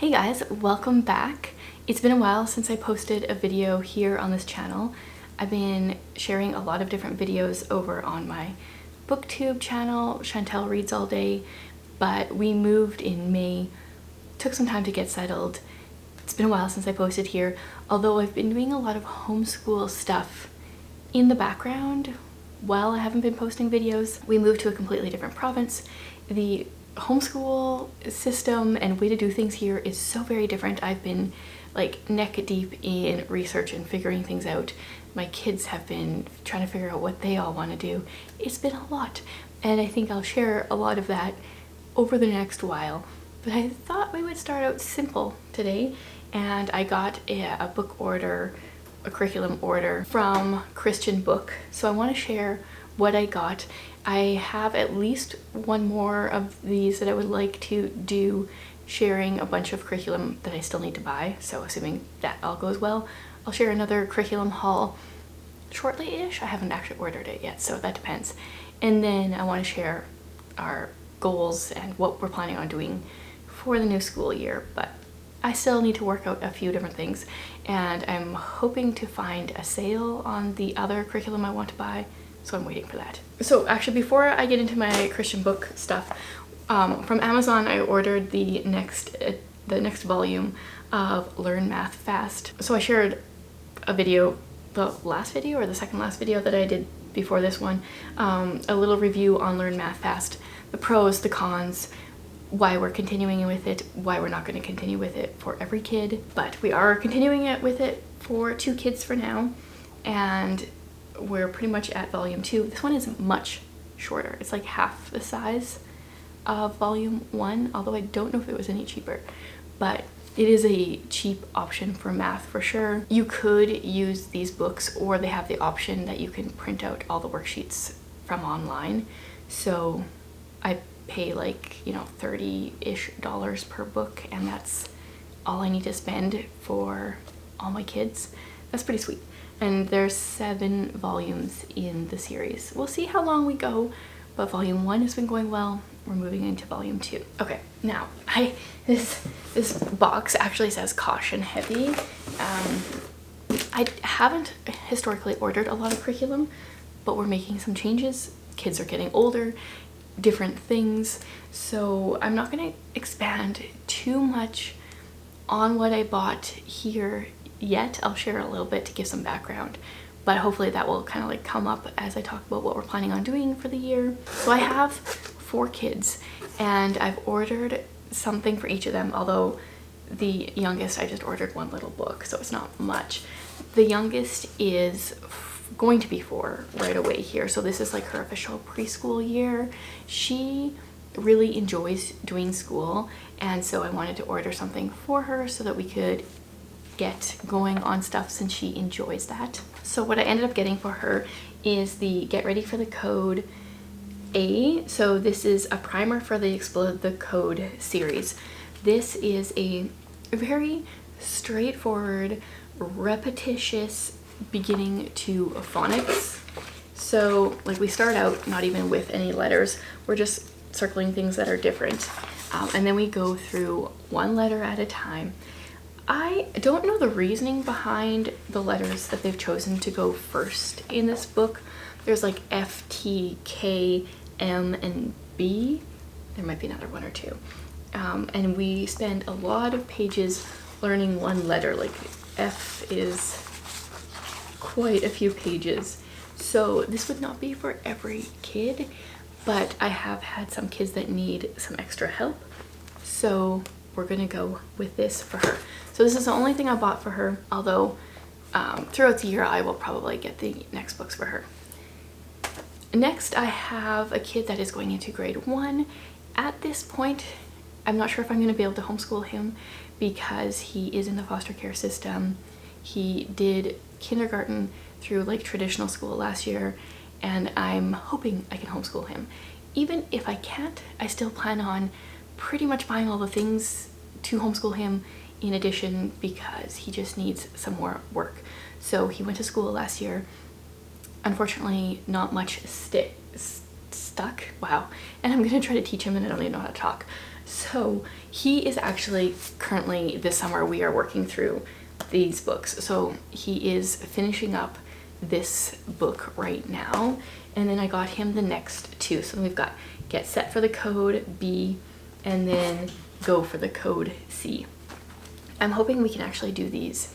Hey guys, welcome back. It's been a while since I posted a video here on this channel. I've been sharing a lot of different videos over on my booktube channel, Chantel Reads All Day, but we moved in May, took some time to get settled. It's been a while since I posted here, although I've been doing a lot of homeschool stuff in the background while I haven't been posting videos. We moved to a completely different province. The homeschool system and way to do things here is so very different. I've been like neck deep in research and figuring things out. My kids have been trying to figure out what they all want to do. It's been a lot, and I think I'll share a lot of that over the next while. But I thought we would start out simple today, and I got a book order, a curriculum order from Christian Book. So I want to share what I got. I have at least one more of these that I would like to do, sharing a bunch of curriculum that I still need to buy. So assuming that all goes well, I'll share another curriculum haul shortly-ish. I haven't actually ordered it yet, so that depends. And then I want to share our goals and what we're planning on doing for the new school year. But I still need to work out a few different things, and I'm hoping to find a sale on the other curriculum I want to buy. So I'm waiting for that. So actually, before I get into my Christian book stuff, from Amazon I ordered the next volume of Learn Math Fast. So I shared a video, the last video or the second last video that I did before this one, a little review on Learn Math Fast, the pros, the cons, why we're continuing with it, why we're not going to continue with it for every kid, but we are continuing it with it for 2 kids for now, and we're pretty much at volume 2. This one is much shorter. It's like half the size of volume 1, although I don't know if it was any cheaper, but it is a cheap option for math for sure. You could use these books, or they have the option that you can print out all the worksheets from online. So I pay like, you know, $30-ish per book, and that's all I need to spend for all my kids. That's pretty sweet. And there's 7 volumes in the series. We'll see how long we go, but volume 1 has been going well. We're moving into volume 2. Okay, now this box actually says caution heavy. I haven't historically ordered a lot of curriculum, but we're making some changes. Kids are getting older, different things. So I'm not gonna expand too much on what I bought here yet. I'll share a little bit to give some background, but hopefully that will kind of like come up as I talk about what we're planning on doing for the year. So I have 4 kids, and I've ordered something for each of them, although the youngest, I just ordered one little book, so it's not much. The youngest is going to be 4 right away here, so this is like her official preschool year. She really enjoys doing school, and so I wanted to order something for her so that we could get going on stuff since she enjoys that. So what I ended up getting for her is the Get Ready for the Code A. So this is a primer for the Explode the Code series. This is a very straightforward, repetitious beginning to phonics. So like we start out not even with any letters, we're just circling things that are different, and then we go through one letter at a time. I don't know the reasoning behind the letters that they've chosen to go first in this book. There's like F, T, K, M, and B. There might be another 1 or 2. And we spend a lot of pages learning one letter. Like F is quite a few pages. So this would not be for every kid, but I have had some kids that need some extra help. So we're gonna go with this for her. So this is the only thing I bought for her, although throughout the year I will probably get the next books for her. Next, I have a kid that is going into grade 1. At this point, I'm not sure if I'm going to be able to homeschool him because he is in the foster care system. He did kindergarten through like traditional school last year, and I'm hoping I can homeschool him. Even if I can't, I still plan on pretty much buying all the things to homeschool him in addition, because he just needs some more work. So he went to school last year. Unfortunately, not much stuck. Wow. And I'm gonna try to teach him, and I don't even know how to talk. So he is actually currently, this summer, we are working through these books. So he is finishing up this book right now. And then I got him the next two. So we've got Get Set for the Code B and then Go for the Code C. I'm hoping we can actually do these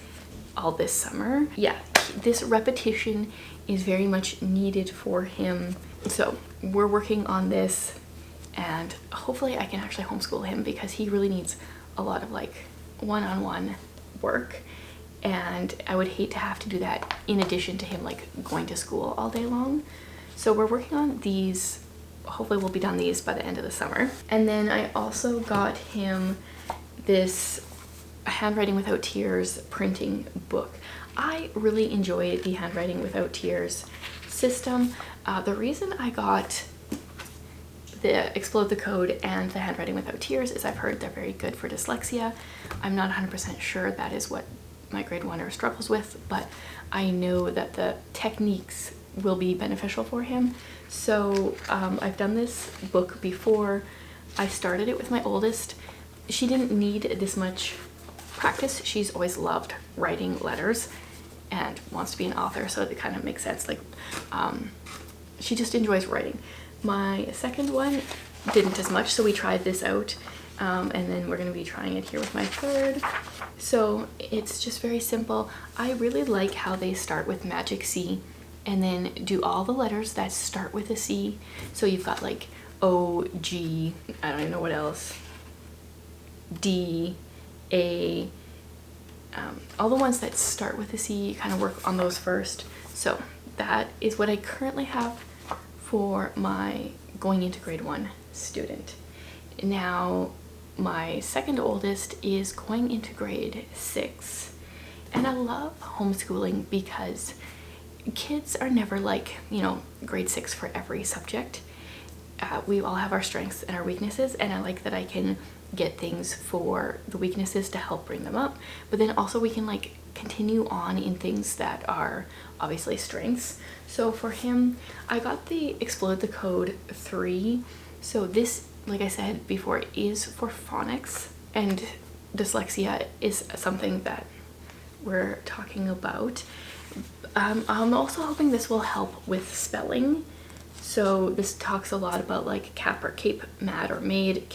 all this summer. Yeah, this repetition is very much needed for him. So we're working on this, and hopefully I can actually homeschool him because he really needs a lot of like one-on-one work, and I would hate to have to do that in addition to him like going to school all day long. So we're working on these. Hopefully we'll be done these by the end of the summer. And then I also got him this Handwriting Without Tears printing book. I really enjoyed the Handwriting Without Tears system. The reason I got the Explode the Code and the Handwriting Without Tears is I've heard they're very good for dyslexia. I'm not 100% sure that is what my grade 1er struggles with, but I know that the techniques will be beneficial for him. So I've done this book before. I started it with my oldest. She didn't need this much practice. She's always loved writing letters and wants to be an author, so it kind of makes sense. Like she just enjoys writing. My second one didn't as much, so we tried this out, and then we're going to be trying it here with my third. So it's just very simple. I really like how they start with Magic C and then do all the letters that start with a C. So you've got like O, G, I don't even know what else, D, A, all the ones that start with a C, you kind of work on those first. So that is what I currently have for my going into grade 1 student. Now my second oldest is going into grade 6, and I love homeschooling because kids are never like, you know, grade 6 for every subject. We all have our strengths and our weaknesses, and I like that I can get things for the weaknesses to help bring them up, but then also we can like continue on in things that are obviously strengths. So for him, I got the Explode the Code 3. So this, like I said before, is for phonics, and dyslexia is something that we're talking about. I'm also hoping this will help with spelling. So this talks a lot about like cap or cape, mad or made,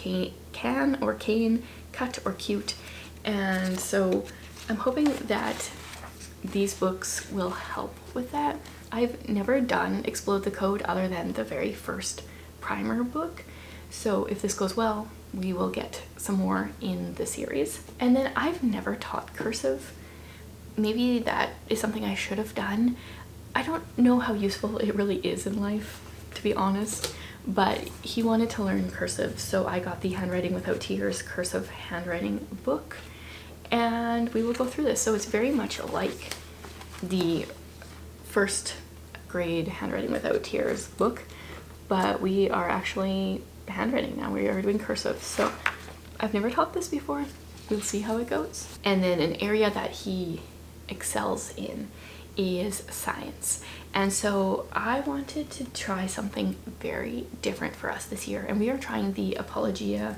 can or cane, cut or cute. And so I'm hoping that these books will help with that. I've never done Explode the Code other than the very first primer book. So if this goes well, we will get some more in the series. And then I've never taught cursive. Maybe that is something I should have done. I don't know how useful it really is in life, to be honest, but he wanted to learn cursive, so I got the Handwriting Without Tears cursive handwriting book, and we will go through this. So it's very much like the first grade Handwriting Without Tears book, but we are actually handwriting now. We are doing cursive. So I've never taught this before. We'll see how it goes. And then an area that he excels in is science. And so I wanted to try something very different for us this year, and we are trying the Apologia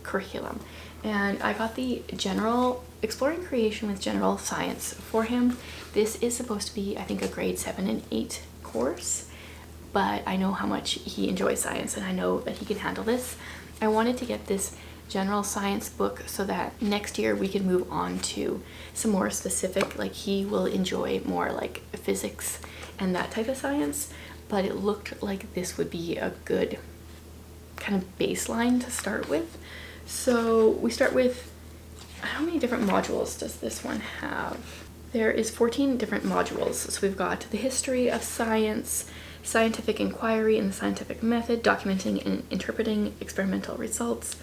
curriculum. And I got the general Exploring Creation with General Science for him. This is supposed to be, I think, a grade 7 and 8 course, but I know how much he enjoys science and I know that he can handle this. I wanted to get this general science book so that next year we can move on to some more specific, like he will enjoy more like physics and that type of science, but it looked like this would be a good kind of baseline to start with. So we start with, how many different modules does this one have? There is 14 different modules. So we've got the history of science, scientific inquiry and the scientific method, documenting and interpreting experimental results,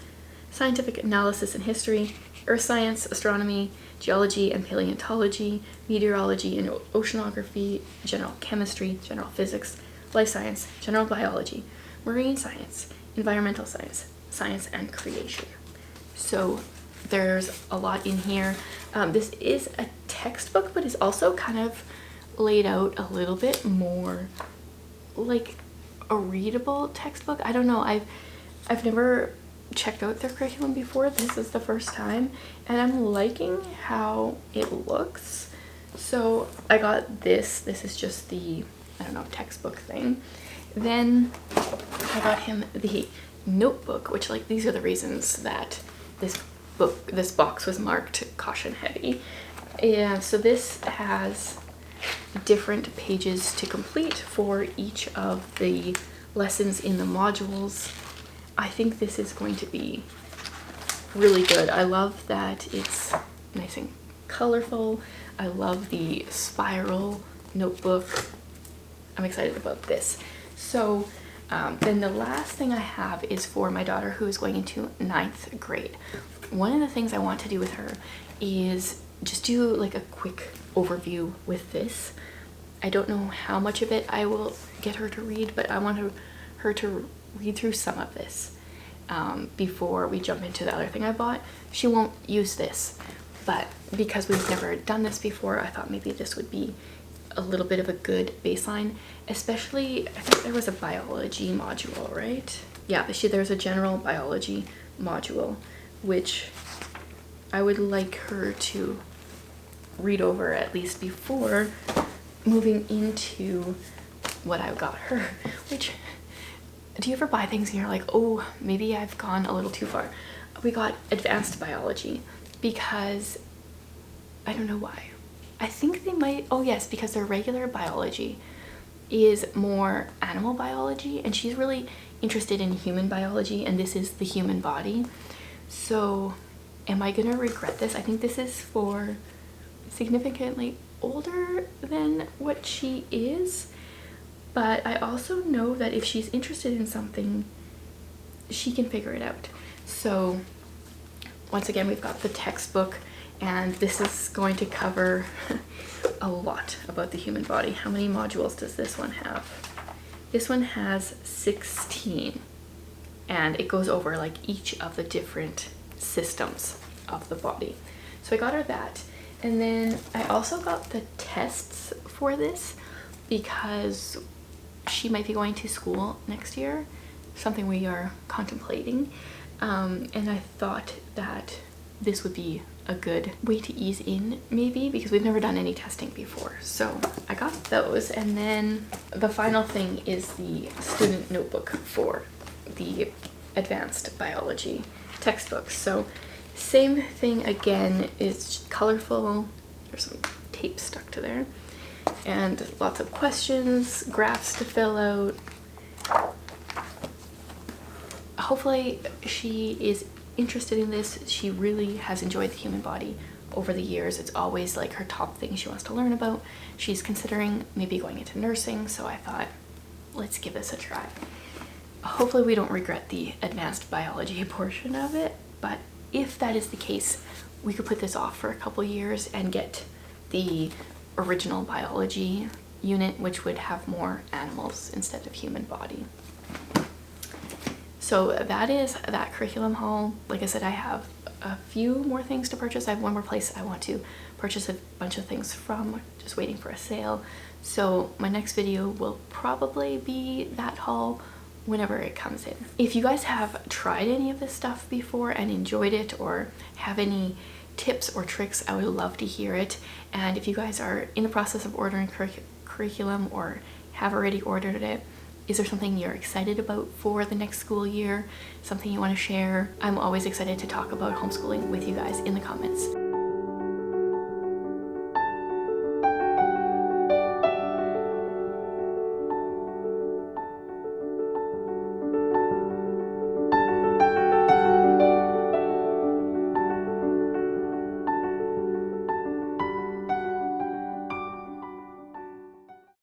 scientific analysis and history, earth science, astronomy, geology and paleontology, meteorology and oceanography, general chemistry, general physics, life science, general biology, marine science, environmental science, science and creation. So there's a lot in here. This is a textbook, but it's also kind of laid out a little bit more like a readable textbook. I don't know. I've never checked out their curriculum before. This is the first time, and I'm liking how it looks. So I got this. This is just the, I don't know, textbook thing. Then I got him the notebook, which, like, these are the reasons that this box was marked caution heavy. And so this has different pages to complete for each of the lessons in the modules. I think this is going to be really good. I love that it's nice and colorful. I love the spiral notebook. I'm excited about this. So then the last thing I have is for my daughter who is going into 9th grade. One of the things I want to do with her is just do like a quick overview with this. I don't know how much of it I will get her to read, but I want her to read through some of this before we jump into the other thing I bought. She won't use this, but because we've never done this before, I thought maybe this would be a little bit of a good baseline, especially I think there was a biology module, right? Yeah, but there's a general biology module, which I would like her to read over at least before moving into what I got her. Which, do you ever buy things and you're like, oh, maybe I've gone a little too far? We got advanced biology because I don't know why. I think they might, oh yes, because their regular biology is more animal biology, and she's really interested in human biology, and this is the human body. So am I gonna regret this? I think this is for significantly older than what she is, but I also know that if she's interested in something, she can figure it out. So once again, we've got the textbook, and this is going to cover a lot about the human body. How many modules does this one have? This one has 16, and it goes over like each of the different systems of the body. So I got her that. And then I also got the tests for this because she might be going to school next year, something we are contemplating. And I thought that this would be a good way to ease in, maybe, because we've never done any testing before. So I got those. And then the final thing is the student notebook for the advanced biology textbooks. So same thing again, is colorful. There's some tape stuck to there, and lots of questions, graphs to fill out. Hopefully she is interested in this. She really has enjoyed the human body over the years. It's always like her top thing she wants to learn about. She's considering maybe going into nursing, so I thought, let's give this a try. Hopefully we don't regret the advanced biology portion of it, but if that is the case, we could put this off for a couple years and get the original biology unit, which would have more animals instead of human body. So that is that curriculum haul. Like I said, I have a few more things to purchase. I have one more place I want to purchase a bunch of things from, just waiting for a sale. So my next video will probably be that haul whenever it comes in. If you guys have tried any of this stuff before and enjoyed it, or have any tips or tricks, I would love to hear it. And if you guys are in the process of ordering curriculum or have already ordered it, is there something you're excited about for the next school year? Something you want to share? I'm always excited to talk about homeschooling with you guys in the comments.